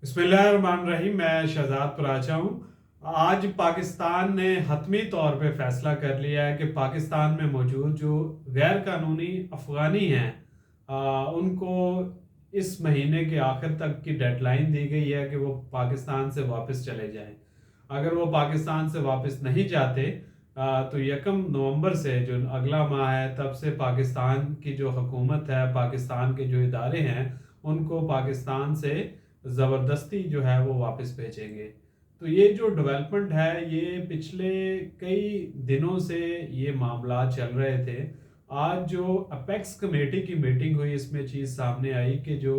बिस्मिल्लाहिर्रहमानिर्रहीम। मैं शहजाद पराचा हूँ। आज पाकिस्तान ने हतमी तौर पे फैसला कर लिया है कि पाकिस्तान में मौजूद जो गैर कानूनी अफ़गानी हैं उनको इस महीने के आखिर तक की डेडलाइन दी गई है कि वो पाकिस्तान से वापस चले जाएं। अगर वो पाकिस्तान से वापस नहीं जाते तो 1 नवंबर से जो अगला माह है तब से पाकिस्तान की जो हुकूमत है, पाकिस्तान के जो इदारे हैं, उनको पाकिस्तान से ज़बरदस्ती जो है वो वापस भेजेंगे। तो ये जो डेवलपमेंट है ये पिछले कई दिनों से ये मामला चल रहे थे। आज जो अपेक्स कमेटी की मीटिंग हुई इसमें चीज़ सामने आई कि जो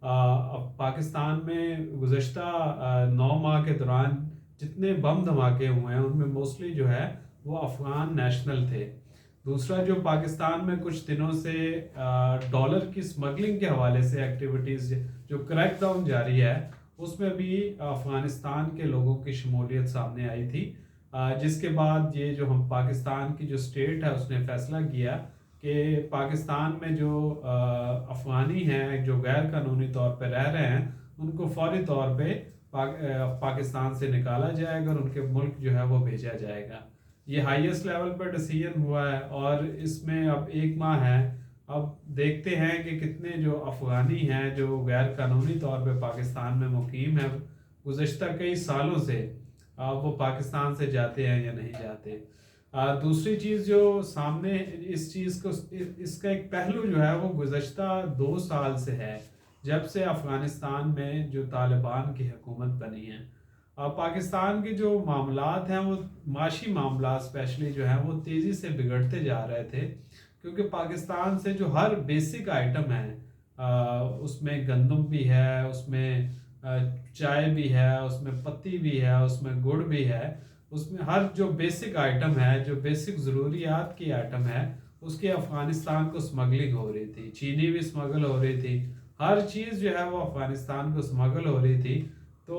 पाकिस्तान में गुज़श्ता 9 माह के दौरान जितने बम धमाके हुए हैं उनमें मोस्टली जो है वो अफ़गान नेशनल थे। दूसरा, जो पाकिस्तान में कुछ दिनों से डॉलर की स्मगलिंग के हवाले से एक्टिविटीज़ जो क्रैकडाउन जारी है उसमें भी अफ़गानिस्तान के लोगों की शमूलियत सामने आई थी, जिसके बाद ये जो हम पाकिस्तान की जो स्टेट है उसने फ़ैसला किया कि पाकिस्तान में जो अफ़गानी हैं जो गैर कानूनी तौर पर रह रहे हैं उनको फौरी तौर पे पाकिस्तान से निकाला जाएगा और उनके मुल्क जो है वो भेजा जाएगा। ये हाईएस्ट लेवल पर डिसीजन हुआ है और इसमें अब 1 माह है। अब देखते हैं कि कितने जो अफ़गानी हैं जो गैर कानूनी तौर पे पाकिस्तान में मुकीम है गुज़श्ता कई सालों से, वो पाकिस्तान से जाते हैं या नहीं जाते। दूसरी चीज़ जो सामने इस चीज़ को इसका एक पहलू जो है वो गुज़श्ता 2 साल से है, जब से अफ़गानिस्तान में जो तालिबान की हुकूमत बनी है। पाकिस्तान के जो मामलात हैं वो माशी मामला स्पेशली जो हैं वो तेज़ी से बिगड़ते जा रहे थे, क्योंकि पाकिस्तान से जो हर बेसिक आइटम है उसमें गंदम भी है, उसमें चाय भी है, उसमें पत्ती भी है, उसमें गुड़ भी है, उसमें हर जो बेसिक आइटम है, जो बेसिक ज़रूरियात की आइटम है उसकी अफ़गानिस्तान को स्मगलिंग हो रही थी। चीनी भी स्मगल हो रही थी, हर चीज़ जो है वो अफ़गानिस्तान को स्मगल हो रही थी। तो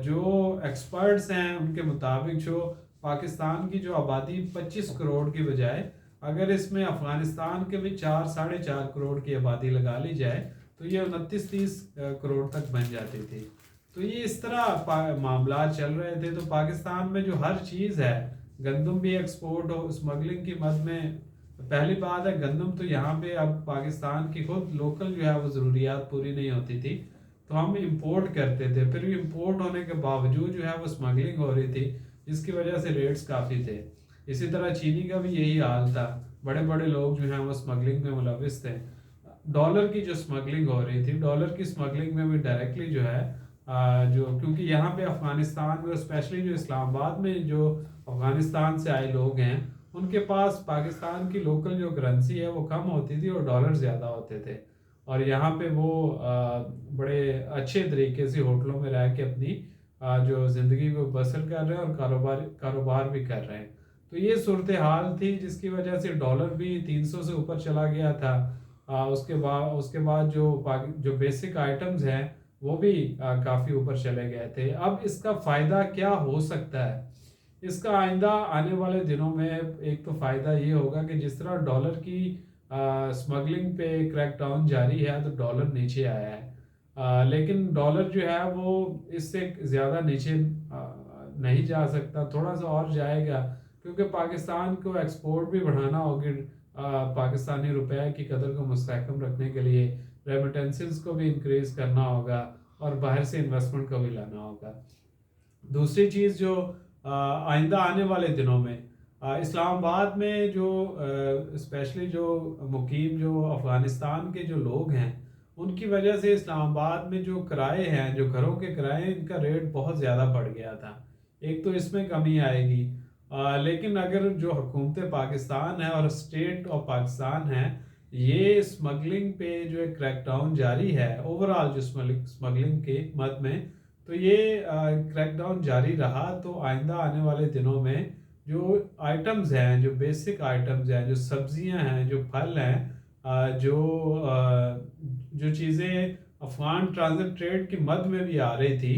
जो एक्सपर्ट्स हैं उनके मुताबिक जो पाकिस्तान की जो आबादी 25 करोड़ की बजाय अगर इसमें अफ़गानिस्तान के भी 4 साढ़े 4 करोड़ की आबादी लगा ली जाए तो ये 29-30 करोड़ तक बन जाती थी। तो ये इस तरह मामला चल रहे थे। तो पाकिस्तान में जो हर चीज़ है, गंदम भी एक्सपोर्ट हो स्मगलिंग की मद में। पहली बात है, गंदम तो यहाँ पे अब पाकिस्तान की खुद लोकल जो है वो ज़रूरियात पूरी नहीं होती थी तो हम इंपोर्ट करते थे, फिर भी इंपोर्ट होने के बावजूद जो है वो स्मगलिंग हो रही थी, जिसकी वजह से रेट्स काफ़ी थे। इसी तरह चीनी का भी यही हाल था, बड़े बड़े लोग जो हैं वो स्मगलिंग में मुलविस थे। डॉलर की जो स्मगलिंग हो रही थी, डॉलर की स्मगलिंग में भी डायरेक्टली जो है जो क्योंकि यहाँ पे अफ़गानिस्तान में स्पेशली जो इस्लामाबाद में जो अफ़गानिस्तान से आए लोग हैं उनके पास पाकिस्तान की लोकल जो करेंसी है वो कम होती थी और डॉलर ज़्यादा होते थे, और यहाँ पे वो बड़े अच्छे तरीके से होटलों में रह के अपनी जो ज़िंदगी को बसर कर रहे हैं और कारोबार भी कर रहे हैं। तो ये सूरत हाल थी जिसकी वजह से डॉलर भी 300 से ऊपर चला गया था। उसके बाद जो बेसिक आइटम्स हैं वो भी काफ़ी ऊपर चले गए थे। अब इसका फ़ायदा क्या हो सकता है? इसका आइंदा आने वाले दिनों में एक तो फ़ायदा ये होगा कि जिस तरह डॉलर की स्मगलिंग पे क्रैकडाउन जारी है तो डॉलर नीचे आया है, लेकिन डॉलर जो है वो इससे ज़्यादा नीचे नहीं जा सकता, थोड़ा सा और जाएगा, क्योंकि पाकिस्तान को एक्सपोर्ट भी बढ़ाना होगी पाकिस्तानी रुपए की कदर को मुस्तहकम रखने के लिए, रेमिटेंसेस को भी इंक्रीज़ करना होगा और बाहर से इन्वेस्टमेंट को भी लाना होगा। दूसरी चीज़ जो आइंदा आने वाले दिनों में इस्लामाबाद में जो स्पेशली जो मुकीम जो अफ़गानिस्तान के जो लोग हैं उनकी वजह से इस्लामाबाद में जो किराए हैं, जो घरों के किराए, इनका रेट बहुत ज़्यादा बढ़ गया था। एक तो इसमें कमी आएगी, लेकिन अगर जो हुकूमत पाकिस्तान है और स्टेट ऑफ पाकिस्तान है ये स्मगलिंग पे जो एक क्रैकडाउन जारी है ओवरऑल जो स्मगलिंग के मद में, तो ये क्रैकडाउन जारी रहा तो आइंदा आने वाले दिनों में जो आइटम्स हैं, जो बेसिक आइटम्स हैं, जो सब्जियां हैं, जो फल हैं, जो चीज़ें अफ़गान ट्रांजिट ट्रेड की मद में भी आ रही थी,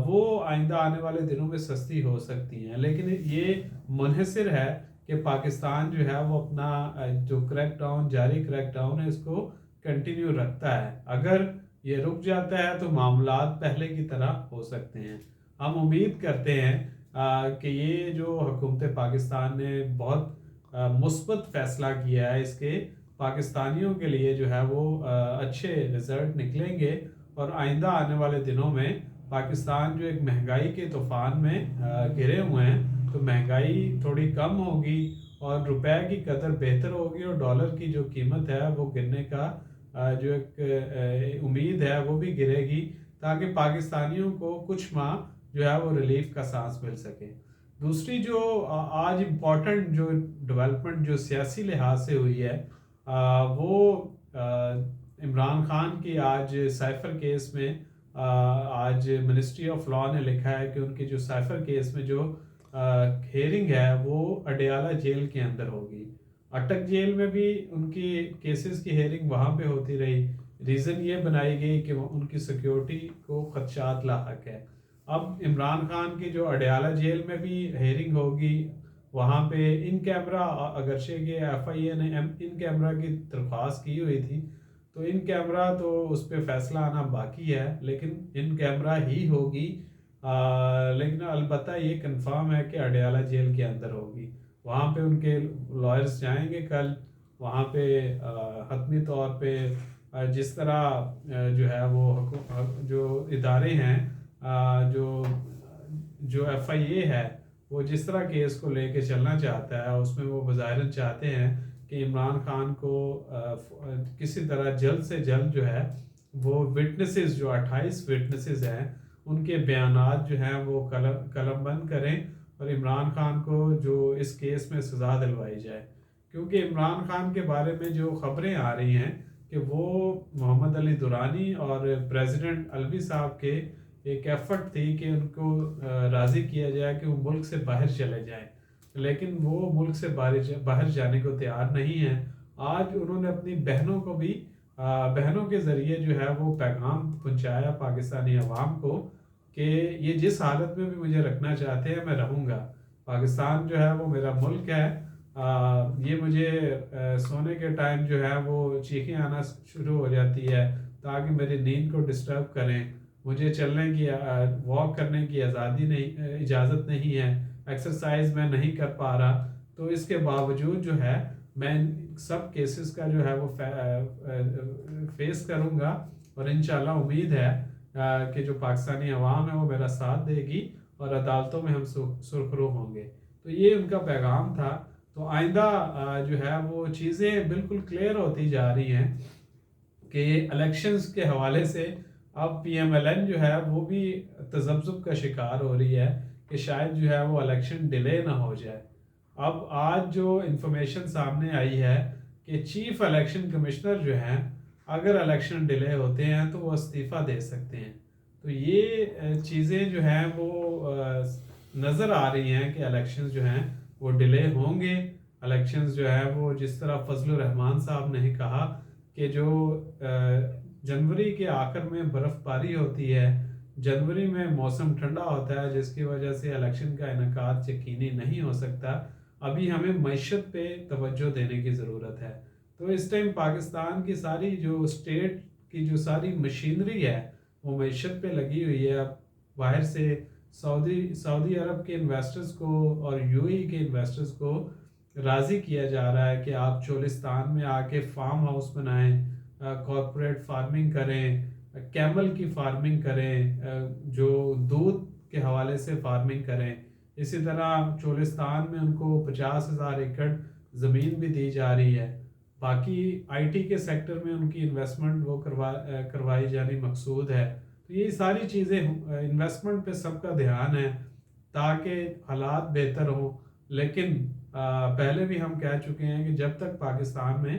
वो आइंदा आने वाले दिनों में सस्ती हो सकती हैं। लेकिन ये मुनहसर है कि पाकिस्तान जो है वो अपना जो क्रैकडाउन है इसको कंटिन्यू रखता है। अगर یہ رک جاتا ہے تو معاملات پہلے کی طرح ہو سکتے ہیں. ہم امید کرتے ہیں کہ یہ جو حکومت پاکستان نے بہت مثبت فیصلہ کیا ہے، اس کے پاکستانیوں کے لیے جو ہے وہ اچھے رزلٹ نکلیں گے، اور آئندہ آنے والے دنوں میں پاکستان جو ایک مہنگائی کے طوفان میں گھرے ہوئے ہیں، تو مہنگائی تھوڑی کم ہوگی اور روپے کی قدر بہتر ہوگی، اور ڈالر کی جو قیمت ہے وہ گرنے کا جو ایک امید ہے وہ بھی گرے گی، تاکہ پاکستانیوں کو کچھ ماہ جو ہے وہ ریلیف کا سانس مل سکے. دوسری جو آج امپورٹنٹ جو ڈیولپمنٹ جو سیاسی لحاظ سے ہوئی ہے، وہ عمران خان کی آج سائفر کیس میں آج منسٹری آف لاء نے لکھا ہے کہ ان کی جو سائفر کیس میں جو ہیئرنگ ہے وہ اڈیالہ جیل کے اندر ہوگی. اٹک جیل میں بھی ان کی کیسز کی ہیئرنگ وہاں پہ ہوتی رہی. ریزن یہ بنائی گئی کہ ان کی سیکیورٹی کو خدشات لاحق ہے. اب عمران خان کی جو اڈیالہ جیل میں بھی ہیئرنگ ہوگی، وہاں پہ ان کیمرہ، اگرچہ کہ ایف آئی اے نے ان کیمرہ کی درخواست کی ہوئی تھی، تو ان کیمرہ تو اس پہ فیصلہ آنا باقی ہے، لیکن ان کیمرہ ہی ہوگی. لیکن البتہ یہ کنفرم ہے کہ اڈیالہ جیل کے اندر ہوگی. وہاں پہ ان کے لائرز جائیں گے کل، وہاں پہ حتمی طور پہ جس طرح جو ہے وہ جو ادارے ہیں، جو ایف آئی اے ہے، وہ جس طرح کیس کو لے کے چلنا چاہتا ہے، اس میں وہ بظاہراً چاہتے ہیں کہ عمران خان کو کسی طرح جلد سے جلد جو ہے وہ وٹنسز، جو 28 وٹنسز ہیں، ان کے بیانات جو ہیں وہ قلم بند کریں، اور عمران خان کو جو اس کیس میں سزا دلوائی جائے. کیونکہ عمران خان کے بارے میں جو خبریں آ رہی ہیں کہ وہ محمد علی درانی اور پریزیڈنٹ الوی صاحب کے ایک ایفرٹ تھی کہ ان کو راضی کیا جائے کہ وہ ملک سے باہر چلے جائیں، لیکن وہ ملک سے باہر جانے کو تیار نہیں ہیں. آج انہوں نے اپنی بہنوں کو بھی بہنوں کے ذریعے جو ہے وہ پیغام پہنچایا پاکستانی عوام کو کہ یہ جس حالت میں بھی مجھے رکھنا چاہتے ہیں میں رہوں گا. پاکستان جو ہے وہ میرا ملک ہے. یہ مجھے سونے کے ٹائم جو ہے وہ چیخیں آنا شروع ہو جاتی ہے تاکہ میری نیند کو ڈسٹرب کریں. مجھے چلنے کی واک کرنے کی اجازت نہیں ہے. ایکسرسائز میں نہیں کر پا رہا. تو اس کے باوجود جو ہے میں سب کیسز کا جو ہے وہ فیس کروں گا، اور انشاءاللہ امید ہے کہ جو پاکستانی عوام ہے وہ میرا ساتھ دے گی اور عدالتوں میں ہم سرخرو ہوں گے. تو یہ ان کا پیغام تھا. تو آئندہ جو ہے وہ چیزیں بالکل کلیئر ہوتی جا رہی ہیں کہ الیکشنز کے حوالے سے اب پی ایم ایل این جو ہے وہ بھی تذبذب کا شکار ہو رہی ہے کہ شاید جو ہے وہ الیکشن ڈیلے نہ ہو جائے. اب آج جو انفارمیشن سامنے آئی ہے کہ چیف الیکشن کمشنر جو ہیں، اگر الیکشن ڈیلے ہوتے ہیں تو وہ استعفیٰ دے سکتے ہیں. تو یہ چیزیں جو ہیں وہ نظر آ رہی ہیں کہ الیکشنز جو ہیں وہ ڈیلے ہوں گے. الیکشنز جو ہے وہ جس طرح فضل الرحمان صاحب نے کہا کہ جو جنوری کے آخر میں برف باری ہوتی ہے، جنوری میں موسم ٹھنڈا ہوتا ہے جس کی وجہ سے الیکشن کا انعقاد یقینی نہیں ہو سکتا. ابھی ہمیں معیشت پہ توجہ دینے کی ضرورت ہے. تو اس ٹائم پاکستان کی ساری جو اسٹیٹ کی جو ساری مشینری ہے وہ معیشت پہ لگی ہوئی ہے. اب باہر سے سعودی عرب کے انویسٹرز کو اور یو اے کے انویسٹرز کو راضی کیا جا رہا ہے کہ آپ چولستان میں آ کے فارم ہاؤس بنائیں، کارپوریٹ فارمنگ کریں، کیمل کی فارمنگ کریں، جو دودھ کے حوالے سے فارمنگ کریں. اسی طرح چولستان میں ان کو 50,000 ایکڑ زمین بھی دی جا رہی ہے. باقی آئی ٹی کے سیکٹر میں ان کی انویسٹمنٹ وہ کروائی جانی مقصود ہے. تو یہ ساری چیزیں انویسٹمنٹ پہ سب کا دھیان ہے تاکہ حالات بہتر ہوں. لیکن پہلے بھی ہم کہہ چکے ہیں کہ جب تک پاکستان میں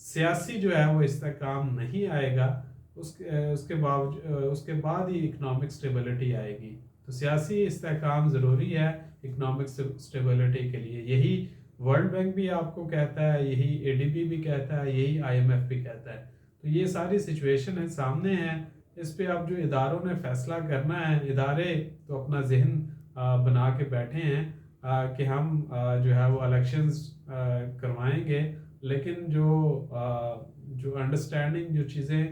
سیاسی جو ہے وہ استحکام نہیں آئے گا، اس کے بعد ہی اکنامک سٹیبلٹی آئے گی. تو سیاسی استحکام ضروری ہے اکنامک سٹیبلٹی کے لیے. یہی ورلڈ بینک بھی آپ کو کہتا ہے، یہی اے ڈی بی بھی کہتا ہے، یہی آئی ایم ایف بھی کہتا ہے. تو یہ ساری سچویشن ہے سامنے ہیں. اس پہ اب جو اداروں نے فیصلہ کرنا ہے، ادارے تو اپنا ذہن بنا کے بیٹھے ہیں کہ ہم جو ہے وہ الیکشنز کروائیں گے، لیکن جو انڈرسٹینڈنگ جو چیزیں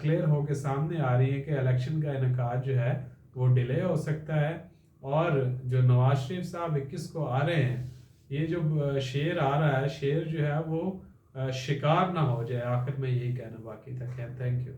کلیئر ہو کے سامنے آ رہی ہیں کہ الیکشن کا انعقاد جو ہے وہ ڈیلے ہو سکتا ہے، اور جو نواز شریف صاحب 21 کو آ رہے ہیں، یہ جو شیر آ رہا ہے، شیر جو ہے وہ شکار نہ ہو جائے، آخر میں یہی کہنا باقی تھا. Thank you.